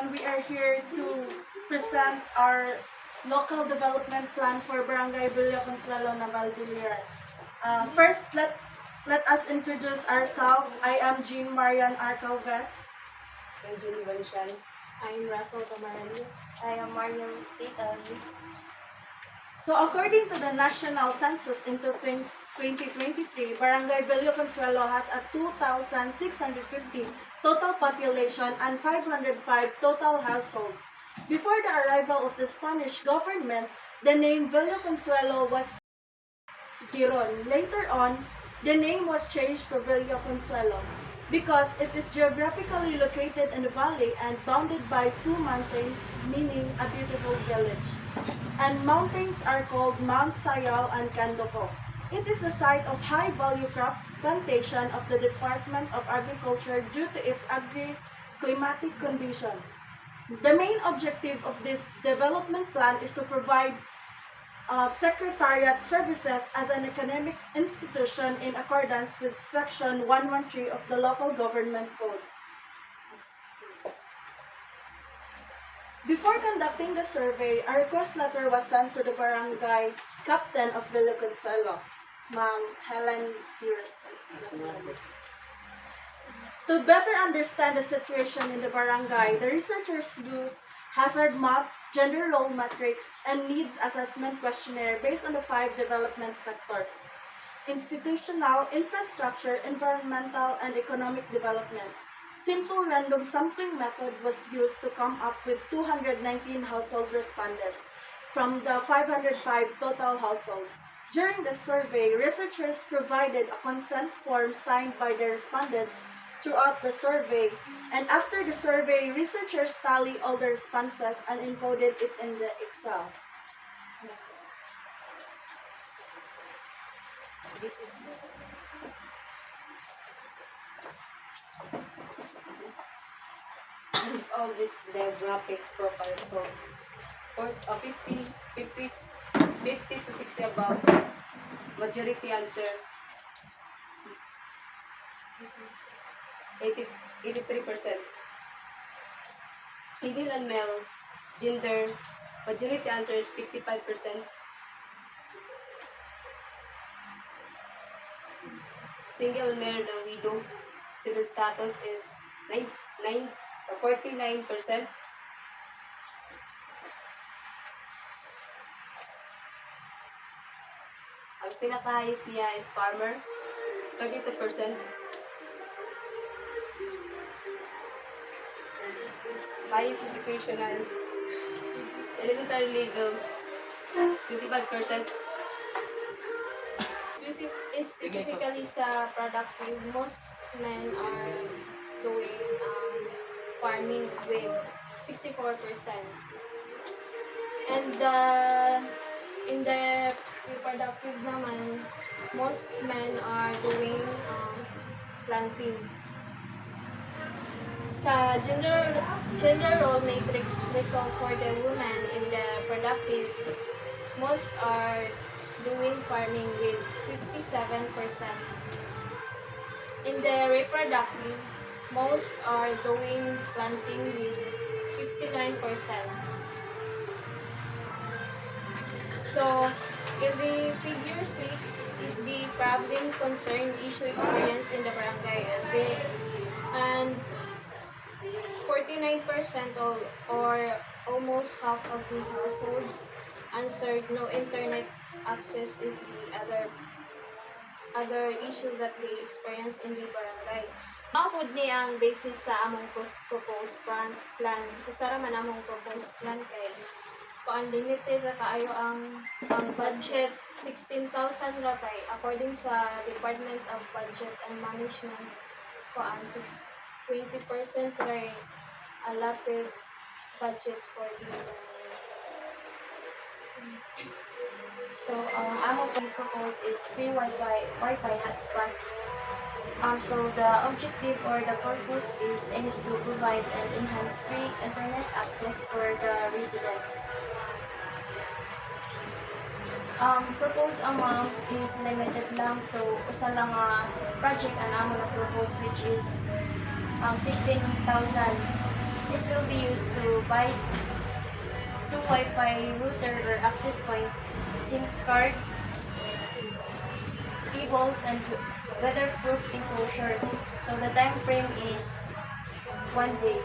everyone. We are here to present our local development plan for Barangay Villa Consuelo, Navalvillar. First, let us introduce ourselves. I am Jean Marian Arcalves. I'm Julie Vanshan. I'm Russell Camarani. I am Mariam Tita. So according to the National Census into 2023, Barangay Villa Consuelo has a 2,650 total population and 505 total household. Before the arrival of the Spanish government, the name Villa Consuelo was Giron. Later on, the name was changed to Villa Consuelo because it is geographically located in a valley and bounded by two mountains, meaning a beautiful village. And mountains are called Mount Sayal and Candoko. It is the site of high-value crop plantation of the Department of Agriculture due to its agri-climatic condition. The main objective of this development plan is to provide secretariat services as an economic institution in accordance with Section 113 of the Local Government Code. Next, please. Before conducting the survey, a request letter was sent to the barangay captain of Villa Consuelo, Ma'am Helen Pierce. To better understand the situation in the barangay, the researchers used hazard maps, gender role matrix, and needs assessment questionnaire based on the 5 development sectors: institutional, infrastructure, environmental, and economic development. Simple random sampling method was used to come up with 219 household respondents from the 505 total households. During the survey, researchers provided a consent form signed by the respondents throughout the survey, and after the survey, researchers tally all the responses and encoded it in the Excel. Next. This is all this demographic profile. So, for 50 to 60 above, majority answer 83%. Female and male, gender, majority answer is 55%. Single, married, and widow, civil status is 49%. Ang pinaka-highest niya is farmer, 32%. Highest educational, elementary level, 25%. Specifically sa productive, most men are doing farming with 64%. And in the reproductive naman, most men are doing planting. Sa gender role matrix result for the women in the productive, most are doing farming with 57%. In the reproductive, most are doing planting with 59%. So, in the figure 6 is the problem, concern, issue experienced in the barangay, and 49% of, or almost half of the households answered no internet access is the other issue that they experience in the barangay. Maapod ni ang basis sa among proposed plan. Kusara man among proposed plan kay unlimited ra kaayo ang budget, 16,000 ra kay according sa Department of Budget and Management to 20% ra allotted budget for the So, amo pong propose is free Wi-Fi hotspot. So, the objective or the purpose is aims to provide and enhance free internet access for the residents. Proposed amount is limited lang, so usa lang project ang amo na propose, which is 16,000 This will be used to buy two Wi-Fi router or access point, SIM card, cables, and weatherproof enclosure. So the time frame is 1 day.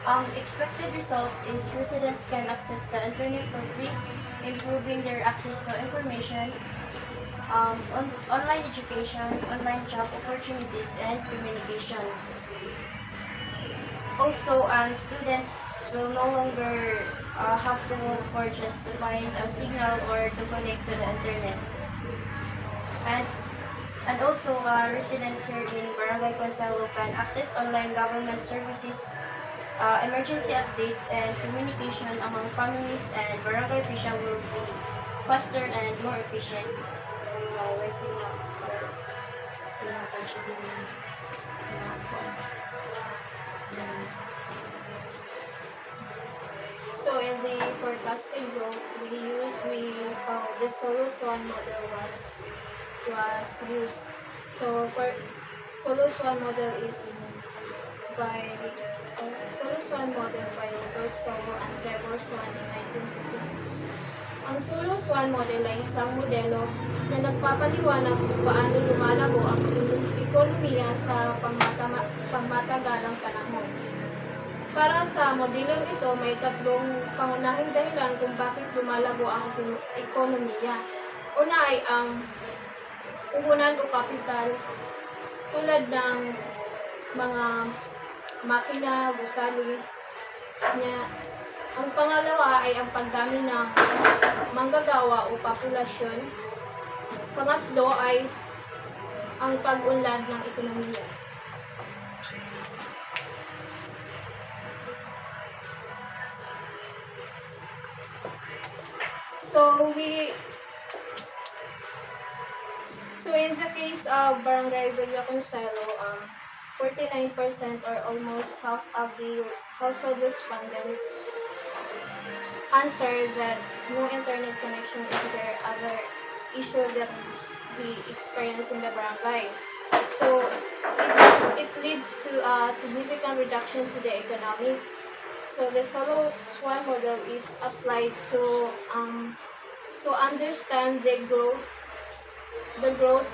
And expected results is residents can access the internet for free, improving their access to information, online education, online job opportunities, and communications. Also, students will no longer have to look for just to find a signal or to connect to the internet. And also, residents here in Barangay Consuelo can access online government services, emergency updates, and communication among families and barangay official will be faster and more efficient. Wifi na para pinatan siya din ng So in the forecasting group, the Solus 1 model was used. So for Solus 1 model is by Solus 1 model by Robert Solo and Trevor Swan in 1956. Ang Solus 1 model ay isang modelo na nagpapaliwanag kung paano lumalago ang ekonomiya sa pangmatagalang panahon. Para sa modelong ito, may tatlong pangunahing dahilan kung bakit lumalago ang ekonomiya. Una ay ang puhunan o kapital tulad ng mga makina, gusali niya. Ang pangalawa ay ang pagdami ng manggagawa o populasyon. Pangatlo ay ang pag-unlad ng ekonomiya. So in the case of Barangay Villa Consuelo, 49% or almost half of the household respondents answered that no internet connection is their other issue that we experience in the barangay. So it leads to a significant reduction to the economy. So the Solo Swan model is applied to understand the growth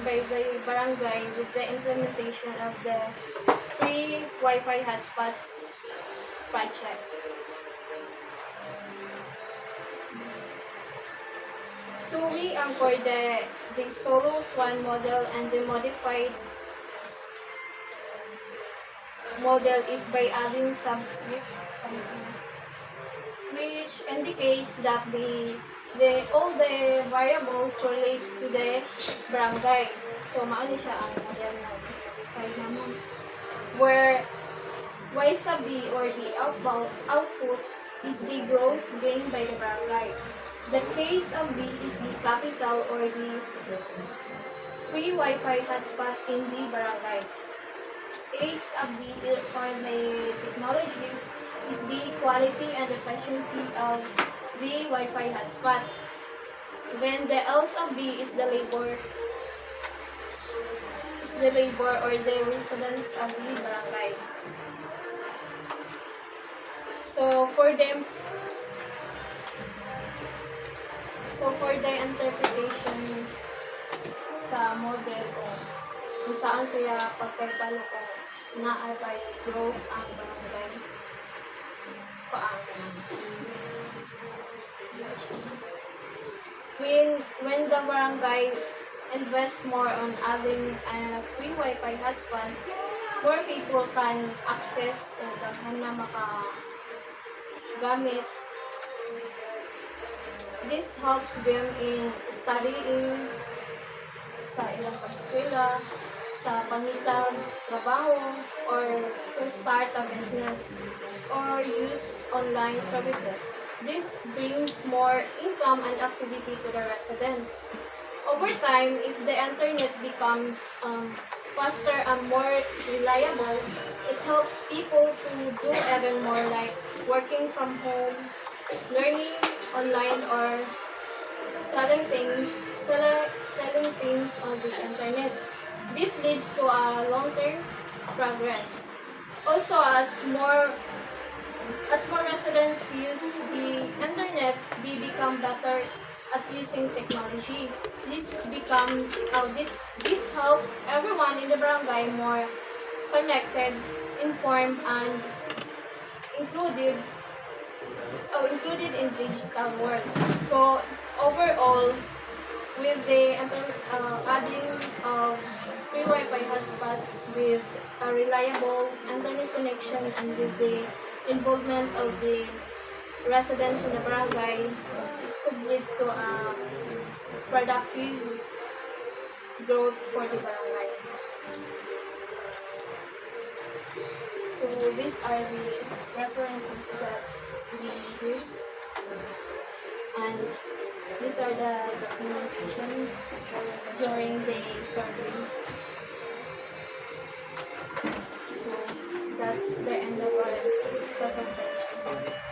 by the barangay with the implementation of the free Wi-Fi hotspots project. So we for the Solo Swan model and the modified model is by adding subscript which indicates that all the variables relates to the barangay. So maano siya ang model na side naman. Where Y sub B or the output is the growth gained by the barangay. The case of B is the capital or the free Wi-Fi hotspot in the barangay. Case of B for the technology is the quality and efficiency of the Wi-Fi hotspot. Then the L sub B is the labor or the residents of the barangay. So for the interpretation sa model kung saan siya pagkaibalo kung naay by growth ang barangay paano. When the barangay invests more on adding free Wi-Fi hotspot, more people can access o daghan na makagamit. This helps them in studying sa ilang pag-eskwela, sa pangitag, trabaho, or to start a business, or use online services. This brings more income and activity to the residents. Over time, if the internet becomes faster and more reliable, it helps people to do even more like working from home, learning online, or selling things on the internet. This leads to a long-term progress. Also, as more residents use the internet, they become better at using technology. This helps everyone in the barangay more connected, informed, and included included in digital world. So overall, with the adding of free Wi-Fi hotspots with a reliable internet connection and with the involvement of the residents in the barangay, it could lead to a productive growth for the barangay. So these are the references that we use, and these are the documentation during the study. So that's the end of our presentation.